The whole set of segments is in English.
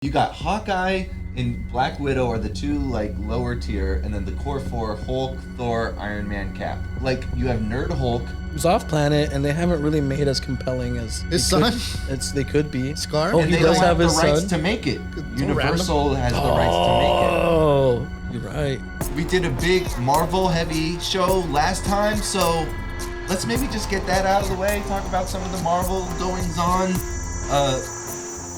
You got Hawkeye and Black Widow are the two like lower tier, and then the core four: Hulk, Thor, Iron Man, Cap. Like you have Nerd Hulk. Who's off planet, and they haven't really made as compelling as His son? They could be. Scar? Oh, And he they does don't have the his rights son. to make it. So Universal has the rights to Oh, you're right. make it. We did a big Marvel heavy show last time, so let's maybe just get that out of the way. Talk about some of the Marvel goings on.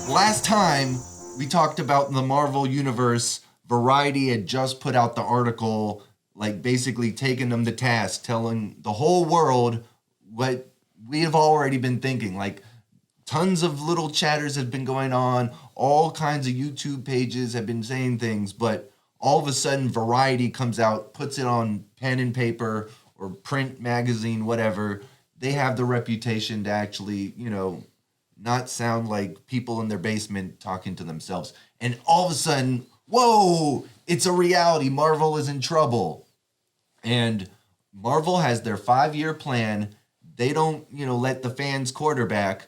Last time we talked about the Marvel universe. Variety had just put out the article, like basically taking them to task, telling the whole world what we have already been thinking. Like tons of little chatters have been going on. All kinds of YouTube pages have been saying things, but all of a sudden Variety comes out, puts it on pen and paper or print magazine, whatever. They have the reputation to actually, not sound like people in their basement talking to themselves. And all of a sudden, whoa, it's a reality. Marvel is in trouble. And Marvel has their 5-year plan. They don't, let the fans quarterback,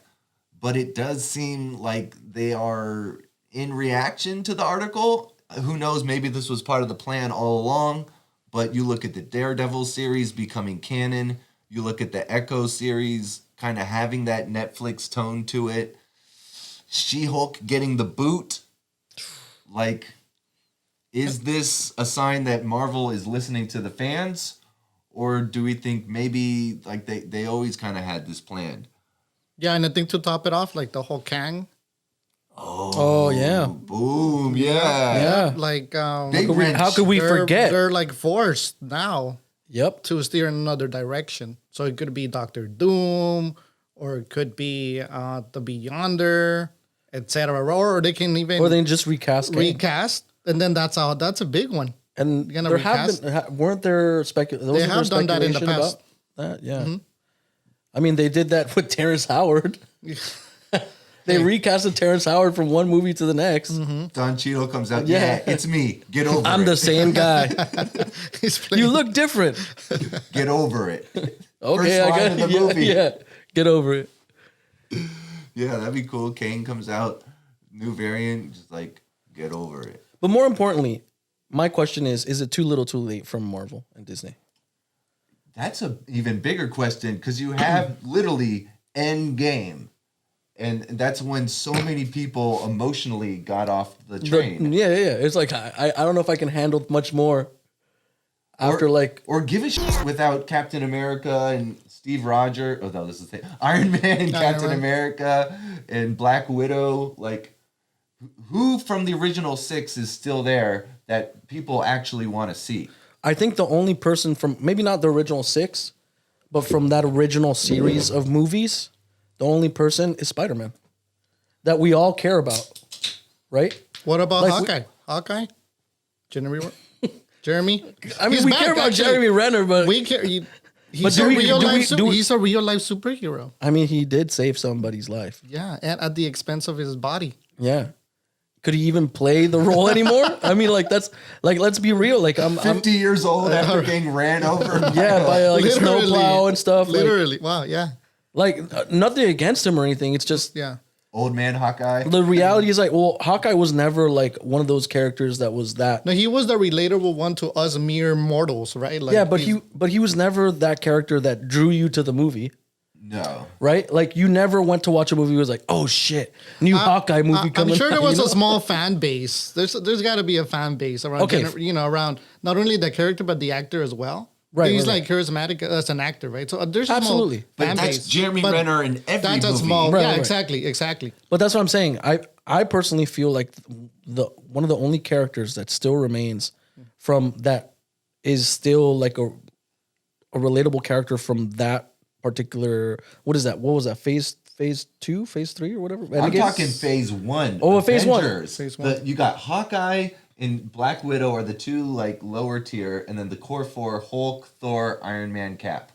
but it does seem like they are in reaction to the article. Who knows, maybe this was part of the plan all along, but you look at the Daredevil series becoming canon. You look at the Echo series kind of having that Netflix tone to it. She-Hulk getting the boot. Like, is this a sign that Marvel is listening to the fans? Or do we think maybe like they always kind of had this planned? Yeah, and I think to top it off, like the whole Kang. Oh yeah. Boom, yeah. Yeah. Like, Big wrench. How could we forget? They're like forced now Yep. to steer in another direction. So it could be Doctor Doom, or it could be the Beyonder, etc. Or they can even Or they just recast. Kang. recast, and then that's a big one. And You're gonna there have recast? been weren't there They have done that in the past. That? Yeah. I mean, they did that with Terrence Howard. They recasted Terrence Howard from one movie to the next. Don Cheadle comes out. Yeah. Yeah, it's me. Get over it. I'm the same guy. He's playing. You look different. Get over it. Okay, First I line got of the movie. Yeah, get over it. Yeah, that'd be cool. Kane comes out, new variant, just like get over it. But more importantly, my question is it too little too late from Marvel and Disney? That's a even bigger question because you have literally endgame. And that's when so many people emotionally got off the train. Yeah. It's like, I don't know if I can handle much more after Or give a shit without Captain America and Steve Rogers. Oh, no, this is Iron Man and Captain America and Black Widow. Like, who from the original 6 is still there that people actually want to see? I think the only person from, maybe not the original 6, but from that original series of movies, the only person is Spider-Man that we all care about, right? What about Like, Hawkeye? Hawkeye? Jeremy? I mean, He's we back, care about actually. Jeremy Renner, but We care. He's do a we- real do we- life. do we- He's a real life superhero. I mean, he did save somebody's life. Yeah, and at the expense of his body. Yeah. Could he even play the role anymore? I mean, like that's like let's be real. Like I'm 50 years old after getting ran over. yeah, by like a snowplow and stuff. Literally. Wow. Yeah. Like nothing against him or anything. It's just Yeah. Old man Hawkeye. the reality is like, well, Hawkeye was never like one of those characters that was that. No, he was the relatable one to us mere mortals, right? Like, Yeah, but he's- he was never that character that drew you to the movie, No. right? Like you never went to watch a movie. Was like, oh shit, new Hawkeye movie coming. I'm sure there out, was you a know? small fan base. There's got to be a fan base around, Okay. around not only the character but the actor as well. Right, He's right, like charismatic as an actor, right? So there's a Absolutely. small But fan that's base. Jeremy But Renner in every That's a movie. small. Right, yeah, right. exactly. But that's what I'm saying. I personally feel like the one of the only characters that still remains from that is still like a relatable character from that particular. What is that? What was that? Phase 2, phase 3, or whatever. I'm Endgame? talking phase 1. Oh, phase one. Avengers. Phase one. You got Hawkeye and Black Widow are the two like lower tier, and then the core 4: Hulk, Thor, Iron Man, Cap.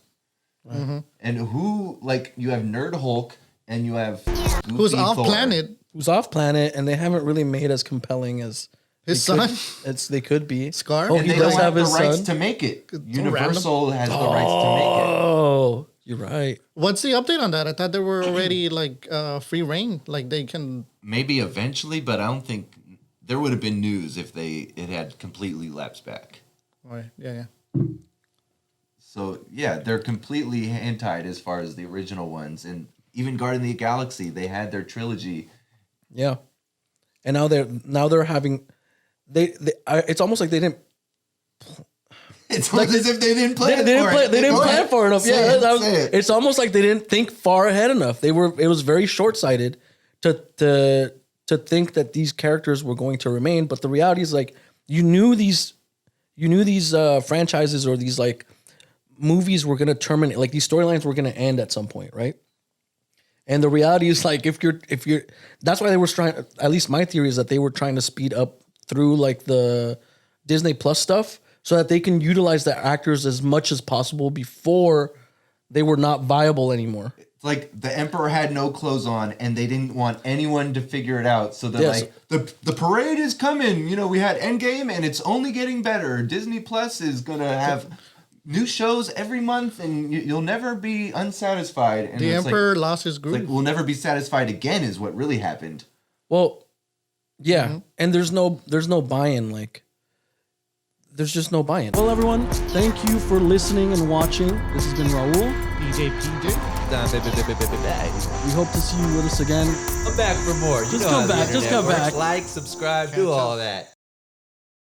And who like you have Nerd Hulk and you have Goofy Who's off Thor. planet? Who's off planet, and they haven't really made as compelling as His they could- son? They could be. Scar? Oh, And he they does don't have have the his rights son. to make it. so Universal has the rights to make it. Oh, You're right. What's the update on that? I thought they were already like free reign. Like they can. Maybe eventually, but I don't think there would have been news if it had completely lapsed back. Right. Yeah. So yeah, they're completely hand-tied as far as the original ones, and even Guardian of the Galaxy, they had their trilogy. Yeah, and now they're having it's almost like they didn't. It's almost as if they didn't plan They for it. They didn't Go plan ahead. for it enough. Say Yeah, it, say it. it's almost like they didn't think far ahead enough. It was very short sighted to think that these characters were going to remain. But the reality is, like, you knew these franchises or these like movies were going to terminate. Like these storylines were going to end at some point, right? And the reality is, like, if you're, that's why they were trying. At least my theory is that they were trying to speed up through like the Disney Plus stuff, so that they can utilize the actors as much as possible before they were not viable anymore. It's like the Emperor had no clothes on, and they didn't want anyone to figure it out. So they're Yes. like, the parade is coming. You know, we had Endgame, and it's only getting better. Disney Plus is gonna have new shows every month, and you'll never be unsatisfied. And The it's Emperor lost his like groove. we'll never be satisfied again. Is what really happened. Well, yeah, and there's no buy-in. Like, there's just no buy-in. Well, everyone, thank you for listening and watching. This has been Raul. DJ PJ. We hope to see you with us again. Come back for more. You Just know come how the back, just internet come works. back. Like, subscribe, do all that.